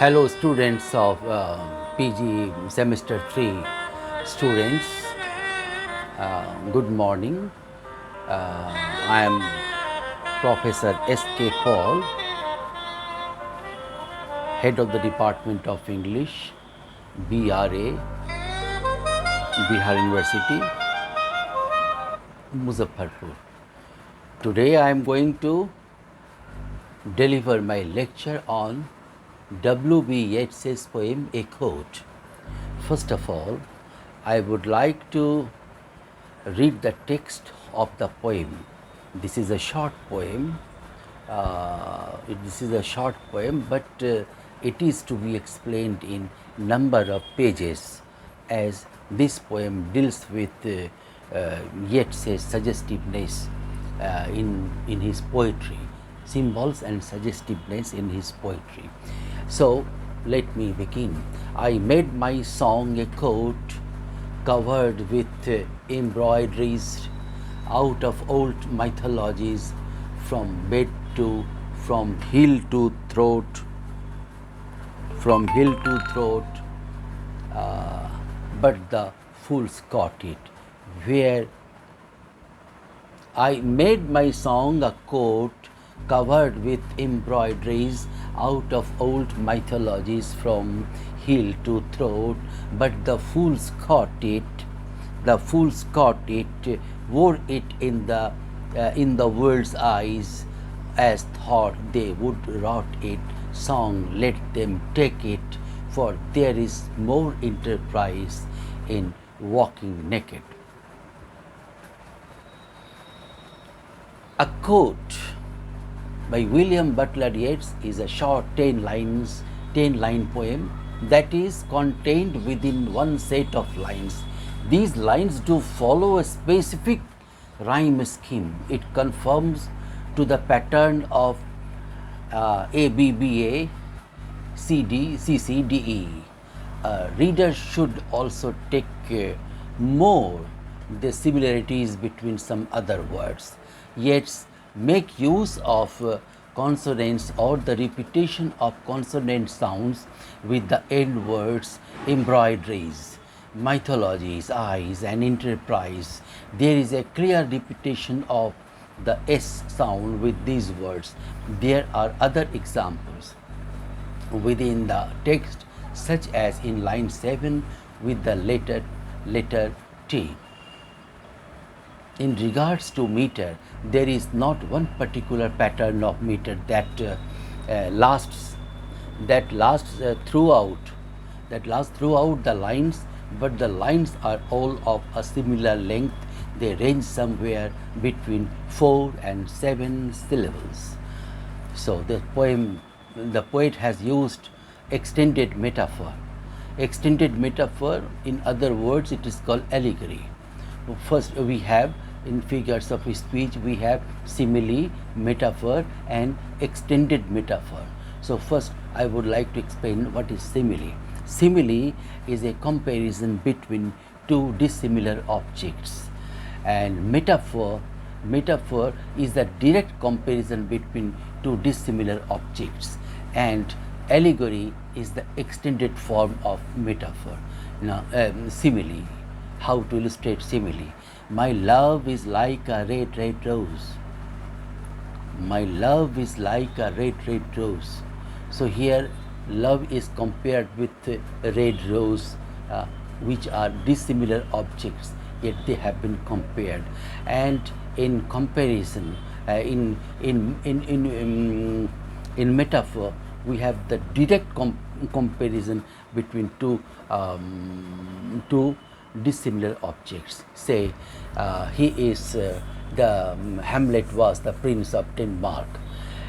Hello, students of PG semester 3 students. Good morning. I am Professor S.K. Paul, Head of the Department of English, BRA, Bihar University, Muzaffarpur. Today I am going to deliver my lecture on W.B.Yeats' poem A Quote. First of all, I would like to read the text of the poem. This is a short poem. But it is to be explained in number of pages, as this poem deals with Yeats' suggestiveness in his poetry, symbols and suggestiveness in his poetry. So let me begin. I made my song a coat covered with embroideries out of old mythologies, from bed to from hill to throat, but the fools caught it. Where I made my song a coat covered with embroideries out of old mythologies, from heel to throat, but the fools caught it. Wore it in the world's eyes, as thought they would rot it. Song, let them take it, for there is more enterprise in walking naked. A Quote by William Butler Yeats is a short 10-line poem that is contained within one set of lines. These lines do follow a specific rhyme scheme. It conforms to the pattern of ABBA, CD, CC, DE. Readers should also take more the similarities between some other words. Yet make use of consonants or the repetition of consonant sounds with the end words, embroideries, mythologies, eyes, and enterprise. There is a clear repetition of the S sound with these words. There are other examples within the text, such as in line 7 with the letter T. In regards to meter, there is not one particular pattern of meter that lasts throughout the lines, but the lines are all of a similar length. They range somewhere between 4 and 7 syllables. So the poet has used extended metaphor. Extended metaphor, in other words, it is called allegory. First, we have in figures of speech, we have simile, metaphor, and extended metaphor. So first, I would like to explain what is simile. Simile is a comparison between two dissimilar objects, and metaphor is the direct comparison between two dissimilar objects, and allegory is the extended form of metaphor. Now, simile. How to illustrate simile? My love is like a red, red rose. My love is like a red, red rose. So here, love is compared with a red rose, which are dissimilar objects, yet they have been compared. And in comparison, in metaphor, we have the direct comparison between two dissimilar objects. Say, the Hamlet was the prince of Denmark.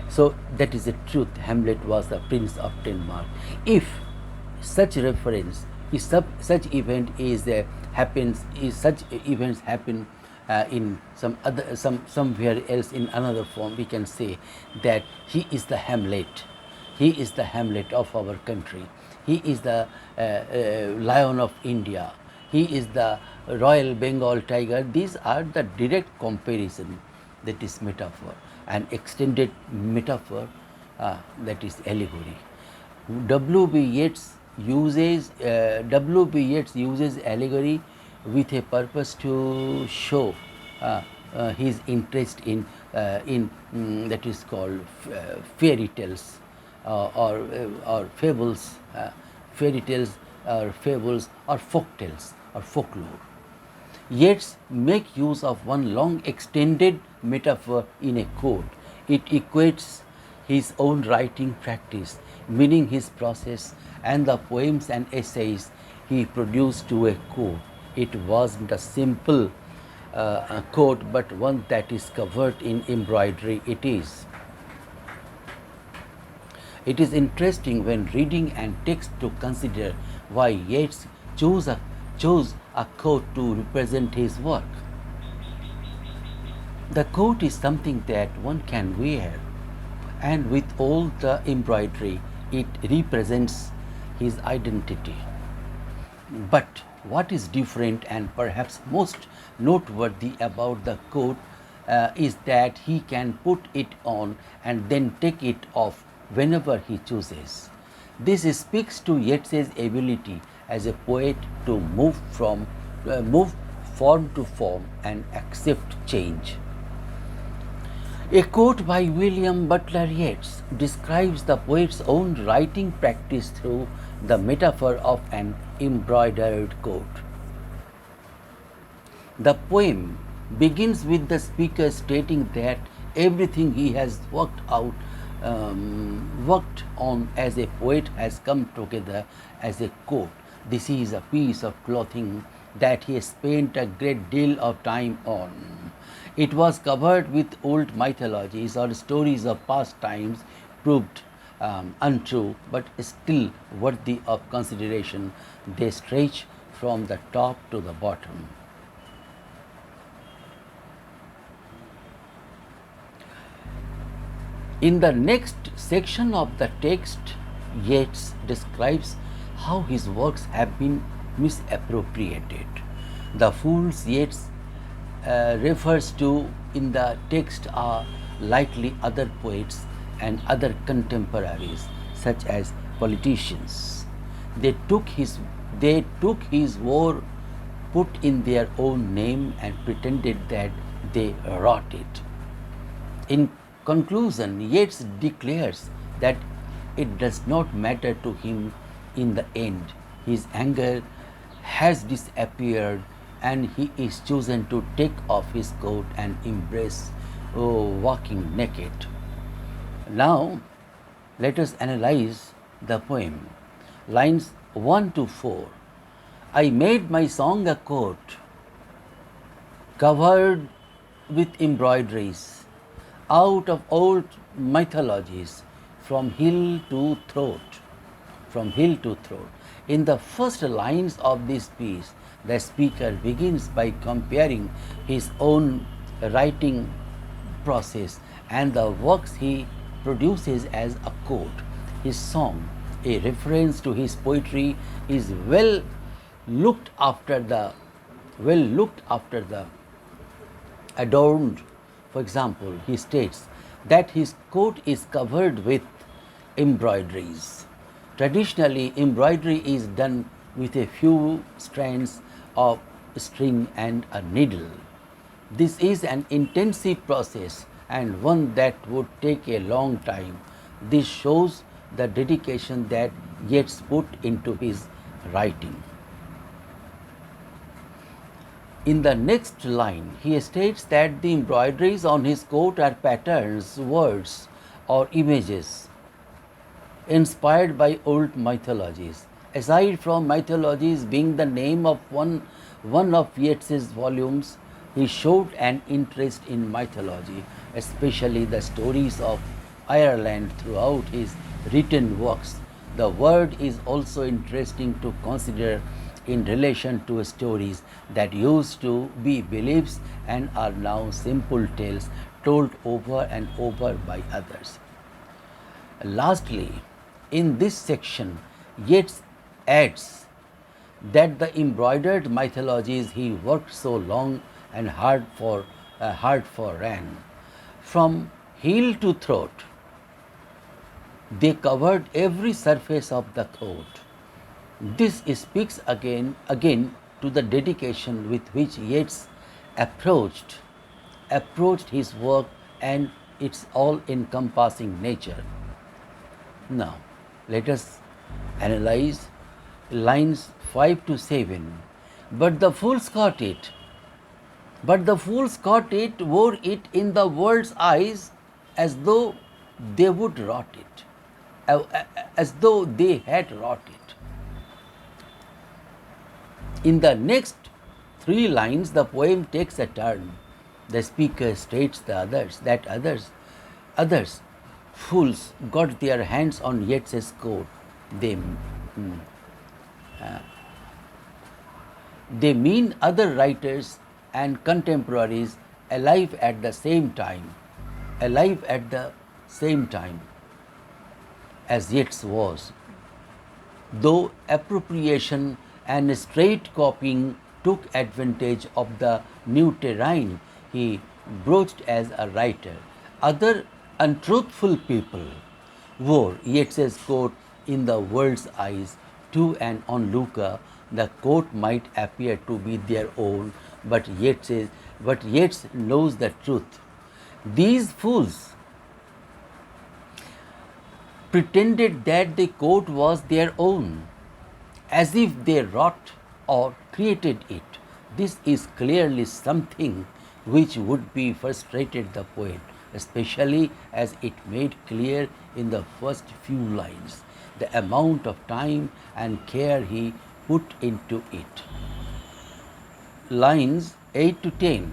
So that is the truth. Hamlet was the prince of Denmark. If such reference, if such event such events happen in somewhere else in another form, we can say that he is the Hamlet. He is the Hamlet of our country. He is the Lion of India. He is the Royal Bengal tiger. These are the direct comparison, that is metaphor, and extended metaphor, that is allegory. W.B. Yeats uses allegory with a purpose to show his interest in that is called fairy tales or fables, fairy tales or fables or folk tales or folklore. Yeats make use of one long extended metaphor in a quote. It equates his own writing practice, meaning his process, and the poems and essays he produced to a quote. It wasn't a simple quote, but one that is covered in embroidery. It is interesting when reading and text to consider why Yeats chose a coat to represent his work. The coat is something that one can wear, and with all the embroidery, it represents his identity. But what is different and perhaps most noteworthy about the coat is that he can put it on and then take it off whenever he chooses. This speaks to Yeats's ability as a poet to move form to form and accept change. A quote by William Butler Yeats describes the poet's own writing practice through the metaphor of an embroidered coat. The poem begins with the speaker stating that everything he has worked on as a poet has come together as a coat. This is a piece of clothing that he spent a great deal of time on. It was covered with old mythologies or stories of past times, proved untrue, but still worthy of consideration. They stretch from the top to the bottom. In the next section of the text, Yeats describes how his works have been misappropriated. The fools Yeats refers to in the text are likely other poets and other contemporaries, such as politicians. They took his war, put in their own name, and pretended that they wrote it. In conclusion, Yeats declares that it does not matter to him in the end. His anger has disappeared and he is chosen to take off his coat and embrace walking naked. Now, let us analyze the poem. Lines 1 to 4. I made my song a coat covered with embroideries out of old mythologies from hill to throat. In the first lines of this piece, the speaker begins by comparing his own writing process and the works he produces as a quote. His song, a reference to his poetry, is well looked after the adorned. For example, he states that his coat is covered with embroideries. Traditionally, embroidery is done with a few strands of string and a needle. This is an intensive process and one that would take a long time. This shows the dedication that Yeats put into his writing. In the next line, he states that the embroideries on his coat are patterns, words, or images inspired by old mythologies. Aside from mythologies being the name of one of Yeats's volumes, he showed an interest in mythology, especially the stories of Ireland throughout his written works. The word is also interesting to consider in relation to stories that used to be beliefs and are now simple tales told over and over by others. Lastly, in this section, Yeats adds that the embroidered mythologies he worked so long and hard for ran from heel to throat. They covered every surface of the court. This speaks again to the dedication with which Yeats approached approached his work and its all-encompassing nature. Now, let us analyze lines 5 to 7. But the fools caught it. But the fools caught it, wore it in the world's eyes as though they would rot it, as though they had wrought it. In the next three lines, the poem takes a turn. The speaker states others, fools, got their hands on Yeats's coat. They, they mean other writers and contemporaries alive at the same time, alive at the same time as Yeats was. Though appropriation and straight copying took advantage of the new terrain he broached as a writer, other untruthful people wore Yeats's coat in the world's eyes. To an onlooker, the coat might appear to be their own, but Yeats knows the truth. These fools pretended that the coat was their own, as if they wrought or created it. This is clearly something which would be frustrated the poet, especially as it made clear in the first few lines the amount of time and care he put into it. Lines 8 to 10.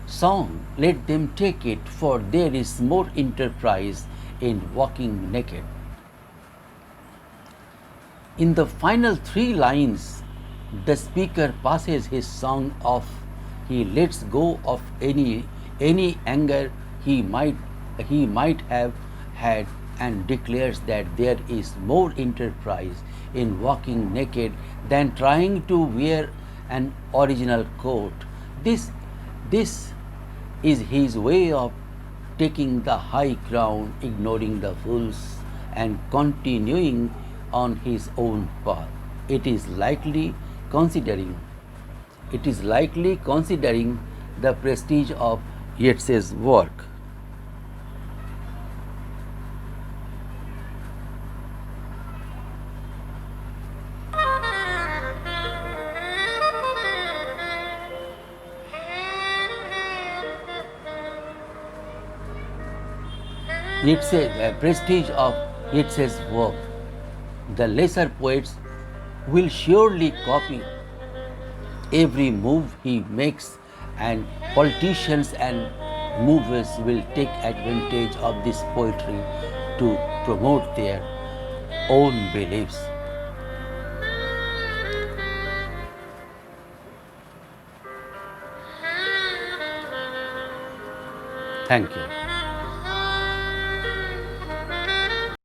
Song, let them take it, for there is more enterprise in walking naked. In the final three lines, the speaker passes his song off. He lets go of any anger he might have had and declares that there is more enterprise in walking naked than trying to wear an original coat. This is his way of taking the high ground, ignoring the fools, and continuing on his own path. It is likely considering the prestige of Yeats's work. Prestige of Yeats's work. The lesser poets will surely copy every move he makes, and politicians and movers will take advantage of this poetry to promote their own beliefs. Thank you.